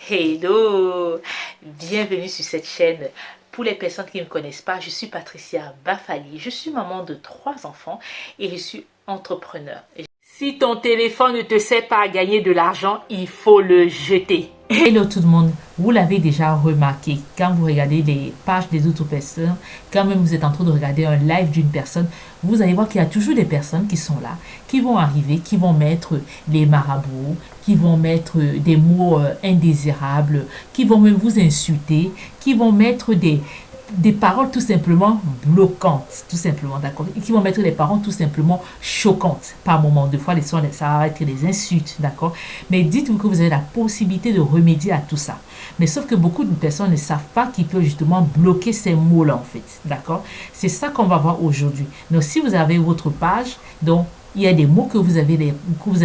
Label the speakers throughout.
Speaker 1: Hello, bienvenue sur cette chaîne. Pour les personnes qui ne me connaissent pas, je suis Patricia Bafali. Je suis maman de 3 enfants et je suis entrepreneur. Si ton téléphone ne te sert pas à gagner de l'argent, il faut le jeter. Hello tout le monde, vous l'avez déjà remarqué, quand vous regardez les pages des autres personnes, quand même vous êtes en train de regarder un live d'une personne, vous allez voir qu'il y a toujours des personnes qui sont là, qui vont arriver, qui vont mettre les marabouts, qui vont mettre des mots indésirables, qui vont même vous insulter, qui vont mettre des paroles tout simplement bloquantes, tout simplement, d'accord, et qui vont mettre des paroles tout simplement choquantes. Par moment, des fois, ça va être des insultes, d'accord, mais dites-vous que vous avez la possibilité de remédier à tout ça. Mais sauf que beaucoup de personnes ne savent pas qu'ils peuvent justement bloquer ces mots-là, en fait, d'accord. C'est ça qu'on va voir aujourd'hui. Donc, si vous avez votre page, donc, il y a des mots que vous avez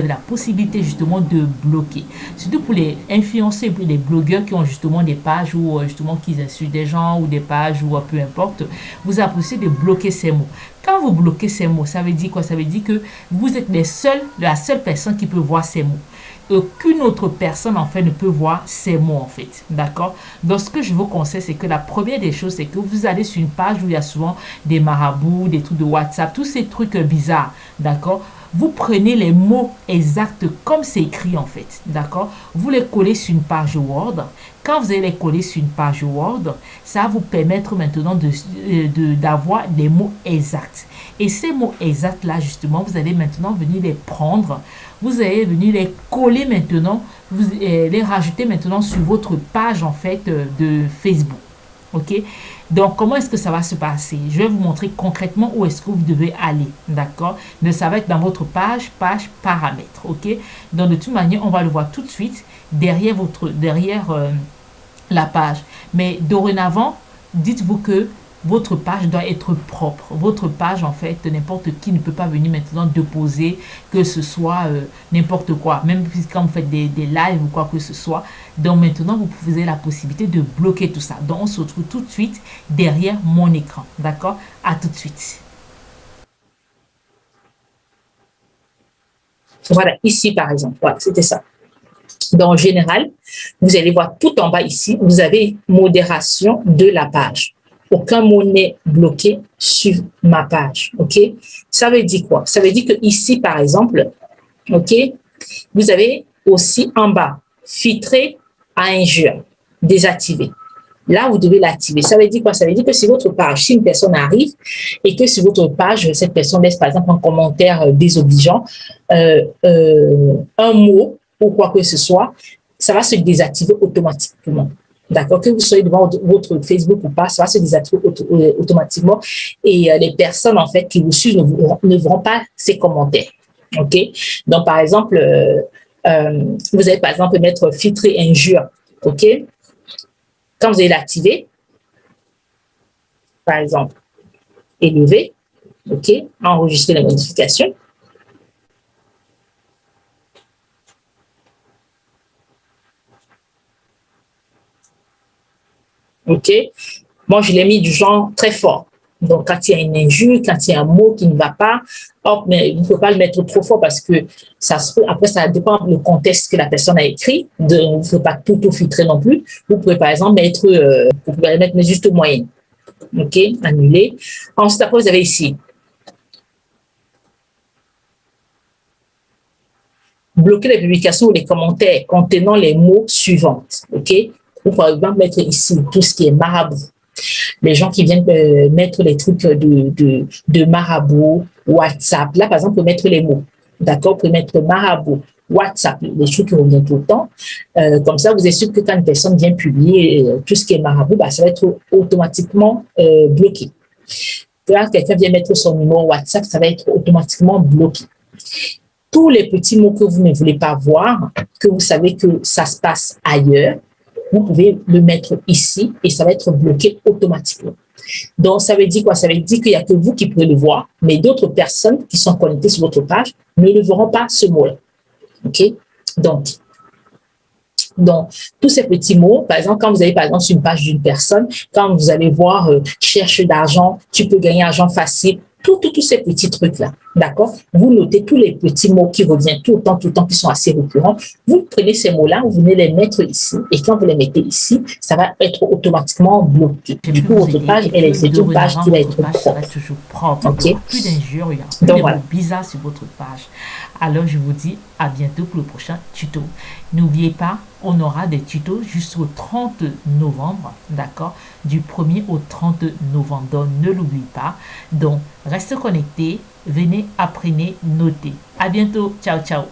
Speaker 1: la possibilité justement de bloquer. Surtout pour les influenceurs, pour les blogueurs qui ont justement des pages où justement qu'ils insultent des gens ou des pages ou peu importe, vous avez la possibilité de bloquer ces mots. Quand vous bloquez ces mots, ça veut dire quoi? Ça veut dire que vous êtes la seule personne qui peut voir ces mots. Aucune autre personne en fait ne peut voir ces mots en fait, d'accord. Donc ce que je vous conseille, c'est que la première des choses, c'est que vous allez sur une page où il y a souvent des marabouts, des trucs de WhatsApp, tous ces trucs bizarres, d'accord. Vous prenez les mots exacts comme c'est écrit en fait, d'accord. Vous les collez sur une page Word. Quand vous allez les coller sur une page Word, ça va vous permettre maintenant d'avoir des mots exacts. Et ces mots exacts là, justement, vous allez maintenant venir les prendre, vous allez venir les coller maintenant, vous les rajouter maintenant sur votre page en fait de Facebook. Ok, donc comment est-ce que ça va se passer? Je vais vous montrer concrètement où est-ce que vous devez aller, d'accord. Mais ça va être dans votre page paramètres. Ok, donc de toute manière on va le voir tout de suite derrière la page. Mais dorénavant, dites-vous que votre page doit être propre. Votre page, en fait, n'importe qui ne peut pas venir maintenant déposer que ce soit n'importe quoi. Même quand vous faites des lives ou quoi que ce soit. Donc maintenant, vous avez la possibilité de bloquer tout ça. Donc on se retrouve tout de suite derrière mon écran. D'accord? À tout de suite. Voilà, ici par exemple. Voilà, c'était ça. Donc en général, vous allez voir tout en bas ici, vous avez modération de la page. Aucun mot n'est bloqué sur ma page, ok? Ça veut dire quoi? Ça veut dire que ici, par exemple, ok, vous avez aussi en bas, filtrer à injure, désactiver. Là, vous devez l'activer. Ça veut dire quoi? Ça veut dire que si votre page, si une personne arrive et que sur votre page, cette personne laisse par exemple un commentaire désobligeant, un mot ou quoi que ce soit, ça va se désactiver automatiquement. D'accord, que vous soyez devant votre Facebook ou pas, ça va se désactiver automatiquement et les personnes en fait qui vous suivent ne verront pas ces commentaires. Ok, donc par exemple, vous allez par exemple mettre filtrer injure. Ok, quand vous allez l'activer, par exemple, élever, ok, enregistrer les modifications. Ok, moi je l'ai mis du genre très fort. Donc quand il y a une injure, quand il y a un mot qui ne va pas, hop, mais vous ne pouvez pas le mettre trop fort parce que après ça dépend du contexte que la personne a écrit. Vous ne pouvez pas tout filtrer non plus. Vous pouvez par exemple mettre, vous pouvez mettre juste moyenne. Ok, annuler. Ensuite après vous avez ici bloquer les publications ou les commentaires contenant les mots suivants. Ok, ou par exemple mettre ici tout ce qui est marabout. Les gens qui viennent mettre les trucs de marabout, WhatsApp. Là, par exemple, vous pouvez mettre les mots. D'accord? Vous pouvez mettre marabout, WhatsApp, les trucs qui reviennent tout le temps. Comme ça, vous êtes sûr que quand une personne vient publier tout ce qui est marabout, bah, ça va être automatiquement bloqué. Quand quelqu'un vient mettre son numéro WhatsApp, ça va être automatiquement bloqué. Tous les petits mots que vous ne voulez pas voir, que vous savez que ça se passe ailleurs, vous pouvez le mettre ici et ça va être bloqué automatiquement. Donc, ça veut dire quoi? Ça veut dire qu'il n'y a que vous qui pouvez le voir, mais d'autres personnes qui sont connectées sur votre page ne le verront pas ce mot-là. OK? Donc, tous ces petits mots, par exemple, quand vous avez par exemple sur une page d'une personne, quand vous allez voir cherche d'argent, tu peux gagner argent facile, tous ces petits trucs-là,
Speaker 2: D'accord? Vous notez tous les petits mots qui reviennent tout le temps, qui sont assez récurrents. Vous prenez ces mots-là, vous venez les mettre ici. Et quand vous les mettez ici, ça va être automatiquement bloqué.
Speaker 1: J'ai
Speaker 2: Du
Speaker 1: pu
Speaker 2: coup,
Speaker 1: vous
Speaker 2: votre
Speaker 1: aider
Speaker 2: page,
Speaker 1: et que
Speaker 2: c'est une page
Speaker 1: dorénavant,
Speaker 2: qui va
Speaker 1: votre
Speaker 2: être
Speaker 1: page sera
Speaker 2: propre.
Speaker 1: toujours propre. Il
Speaker 2: OK?
Speaker 1: n'y aura plus d'injures, il n'y aura plus
Speaker 2: Donc,
Speaker 1: de
Speaker 2: voilà.
Speaker 1: mots bizarres sur votre page. Alors, je vous dis à bientôt pour le prochain tuto. N'oubliez pas, on aura des tutos jusqu'au 30 novembre, d'accord? Du 1er au 30 novembre. Donc, ne l'oublie pas. Donc, reste connecté, venez, apprenez, notez. À bientôt. Ciao, ciao.